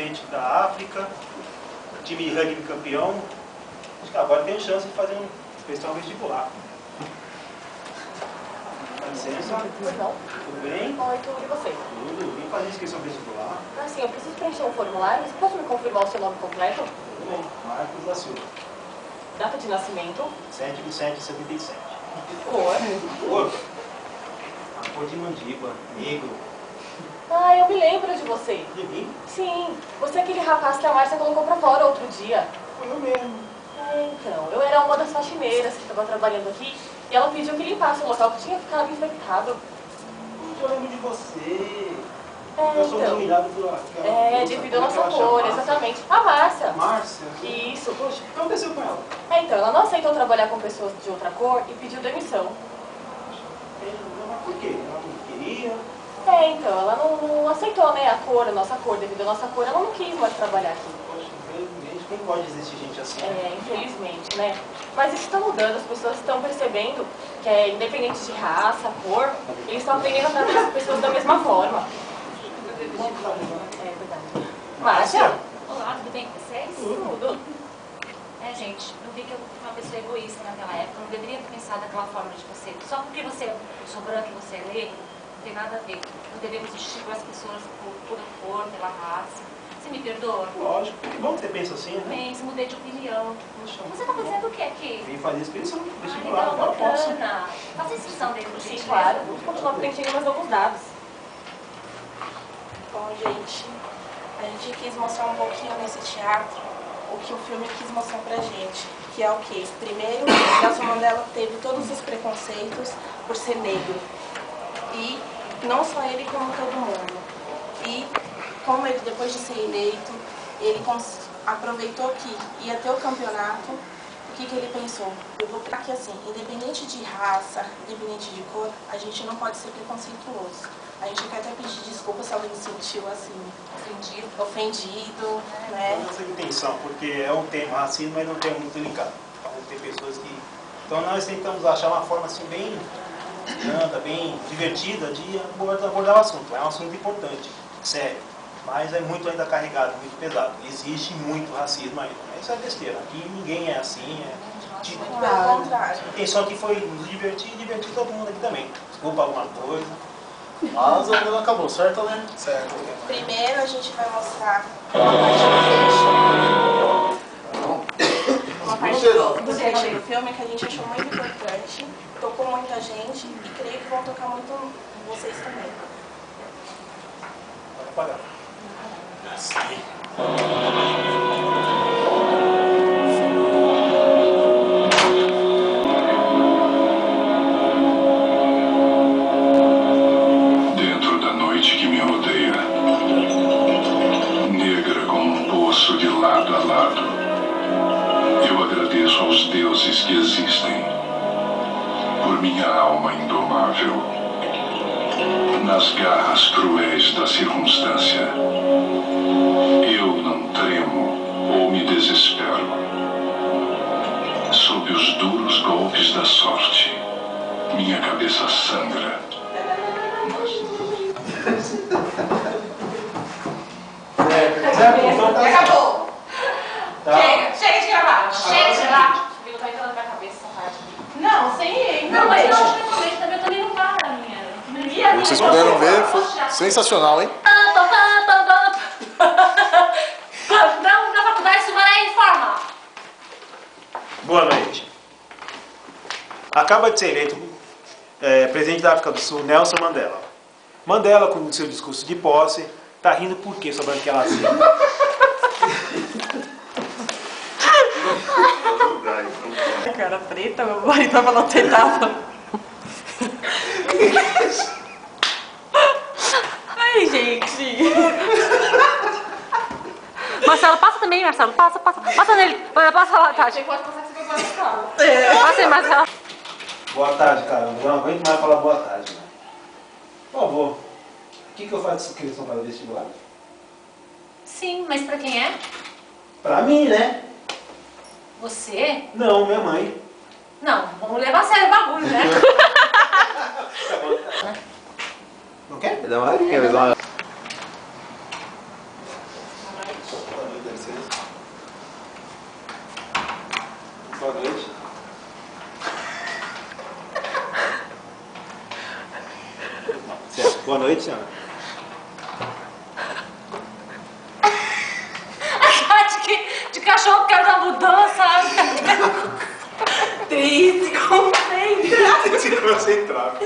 diretamente da África, time de rugby campeão. Acho que agora tem chance de fazer prestar um vestibular. Dá licença. Pois não. Tudo bem? Oi, tudo e você? Tudo. Vim fazer inscrição vestibular. Sim, eu preciso preencher um formulário. Você pode me confirmar o seu nome completo? Tudo bem. Marcos da Silva. Data de nascimento? 7/7/77. Cor? Cor? A cor de mandíbula. Negro. Ah, eu me lembro de você. De mim? Sim, você é aquele rapaz que a Márcia colocou pra fora outro dia. Foi eu mesmo. Então, eu era uma das faxineiras que estava trabalhando aqui e ela pediu que limpasse o local que tinha ficado infectado. Eu lembro de você. É, Eu sou então. dominado por aquela É, moça, devido à como é que nossa ela cor, chama? exatamente. A Márcia. Márcia? Isso. Poxa, o que aconteceu com ela? É, então, ela não aceitou trabalhar com pessoas de outra cor e pediu demissão. Mas por quê? Ela não queria? É, então, ela não aceitou, né, a cor, a nossa cor, devido à nossa cor, ela não quis mais trabalhar aqui. Poxa, infelizmente, como pode existir gente assim? É, infelizmente, né? Mas isso está mudando, as pessoas estão percebendo que é independente de raça, cor, eles estão aprendendo a tratar as pessoas da mesma forma. É verdade. Márcia? Olá, tudo bem com vocês? Tudo. É, gente, eu vi que eu fui uma pessoa egoísta naquela época, eu não deveria ter pensado daquela forma de você. Só porque você sou branca e você é negro, não tem nada a ver. Não devemos estimular as pessoas por cor, pela raça. Você me perdoa? Lógico. Que bom que você pensa assim, né? Penso, mudei de opinião. Poxa, Você tá fazendo o que aqui? vim fazer inscrição Ah, vestibular, legal, agora posso. bacana. Faça a inscrição dele pro Sim, gente. claro. Vamos continuar preenchendo mais alguns dados. Bom, gente, a gente quis mostrar um pouquinho nesse teatro o que o filme quis mostrar pra gente, que é o quê? Primeiro, Nelson Mandela teve todos os preconceitos por ser negro. E não só ele, como todo mundo. E como ele, depois de ser eleito, ele aproveitou que ia ter o campeonato. O que ele pensou? Eu vou ficar aqui assim, independente de raça, independente de cor, a gente não pode ser preconceituoso. A gente quer até pedir desculpa se alguém se sentiu assim, ofendido, né? Não é essa a intenção, porque é um tema, racismo, mas não é um tema muito delicado. Então, tem pessoas que... Então nós tentamos achar uma forma assim bem branda, bem divertida de abordar o assunto. É um assunto importante, sério, mas é muito ainda carregado, muito pesado. Existe muito racismo ainda, mas isso é besteira. Aqui ninguém é assim, Pelo contrário. A intenção aqui foi nos divertir e divertir todo mundo aqui também. Desculpa alguma coisa. Mas o ano acabou, certo, né? Certo. Primeiro a gente vai mostrar uma parte do trecho do filme que a gente achou muito importante, tocou muita gente e creio que vão tocar muito vocês também. Pode apagar. Dentro da noite que me rodeia, negra como um poço de lado a lado, eu agradeço aos deuses que existem por minha alma indomável. Nas garras cruéis da circunstância, eu não tremo ou me desespero. Sob os duros golpes da sorte, minha cabeça sangra. Acabou! Tá. Chega de gravar! Chega de gravar! Viu, tá entrando na minha cabeça essa parte aqui. Não, sem ele. Não, mas não, eu também não para, minha. Como vocês puderam ver, foi sensacional, hein? Na faculdade, Sumaré informa. Boa noite. Acaba de ser eleito presidente da África do Sul, Nelson Mandela. Mandela, com o seu discurso de posse, tá rindo por quê sobre aquela cena? Cara preta, meu marido tava lá tentava. Ai, gente. Marcelo, passa também, Marcelo. Passa nele. Passa lá, Tati. Pode passar que você vai para o carro. Passa aí, Marcelo. Boa tarde, cara. Eu não aguento mais falar boa tarde. Né? Por favor, o que eu faço inscrição para o vestibular? Sim, mas pra quem é? Pra mim, né? Você? Não, minha mãe. Não, vamos levar a sério o bagulho, né? Não quer? Dá uma... Boa noite. Certo. Boa noite, senhora. De cachorro que quer dar mudança. Triste, concentrado. Se concentrar.